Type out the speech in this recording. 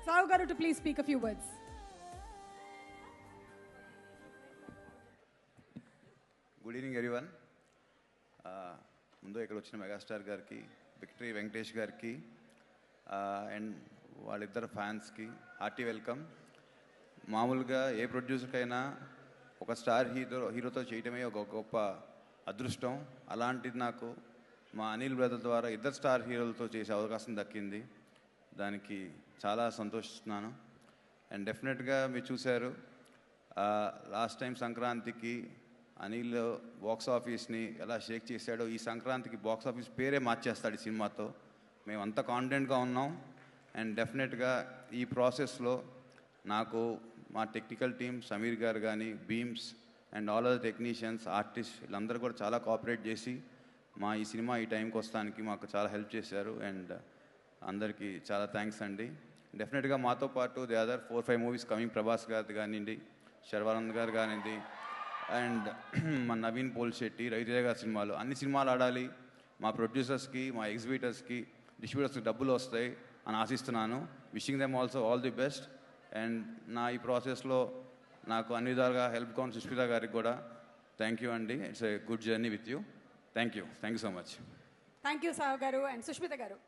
Sahu Garu to please speak a few words. Good evening, everyone. ముందు ఇక్కడ వచ్చిన megastar గారికి, విక్టరీ వెంకటేష్ గారికి అండ్ వాళ్ళిద్దరు ఫ్యాన్స్కి హార్టీ వెల్కమ్. మామూలుగా ఏ ప్రొడ్యూసర్కైనా ఒక స్టార్ హీరోతో చేయటమే ఒక గొప్ప అదృష్టం. అలాంటిది నాకు మా అనిల్ బ్రదర్ ద్వారా ఇద్దరు స్టార్ హీరోలతో చేసే అవకాశం దక్కింది. దానికి చాలా సంతోషిస్తున్నాను. అండ్ డెఫినెట్గా మీరు చూశారు, లాస్ట్ టైం సంక్రాంతికి అనిల్ బాక్స్ ఆఫీస్ని ఎలా షేక్ చేశాడో, ఈ సంక్రాంతికి బాక్స్ ఆఫీస్ పేరే మార్చేస్తాడు ఈ సినిమాతో. మేము అంత కాన్ఫిడెంట్గా ఉన్నాం. అండ్ డెఫినెట్గా ఈ ప్రాసెస్లో నాకు మా టెక్నికల్ టీమ్ సమీర్ గారు కానీ, Bheems and all other technicians, artist వీళ్ళందరూ కూడా చాలా కోఆపరేట్ చేసి మా ఈ సినిమా ఈ టైంకి వస్తానికి మాకు చాలా హెల్ప్ చేశారు. అండ్ అందరికీ చాలా థ్యాంక్స్ అండి. డెఫినెట్గా మాతో పాటు the other 4-5 movies coming, Prabhas గారిది కానివ్వండి, శర్వానంద్ గారు కానివ్వండి, అండ్ మన నవీన్ పోల్శెట్టి, రవితేజ గారి సినిమాలు, అన్ని సినిమాలు ఆడాలి. మా ప్రొడ్యూసర్స్కి, మా ఎగ్జిబిటర్స్కి, డిస్ట్రిబ్యూటర్స్కి డబ్బులు వస్తాయి అని ఆశిస్తున్నాను. Wishing them also all the best. And నా ఈ ప్రాసెస్లో నాకు అన్ని విధాలుగా హెల్ప్ కావాలి సుష్మిత గారికి కూడా థ్యాంక్ యూ అండి. It's a good journey with you. Thank you so much. Thank you, Sahu Garu and Sushmita Garu.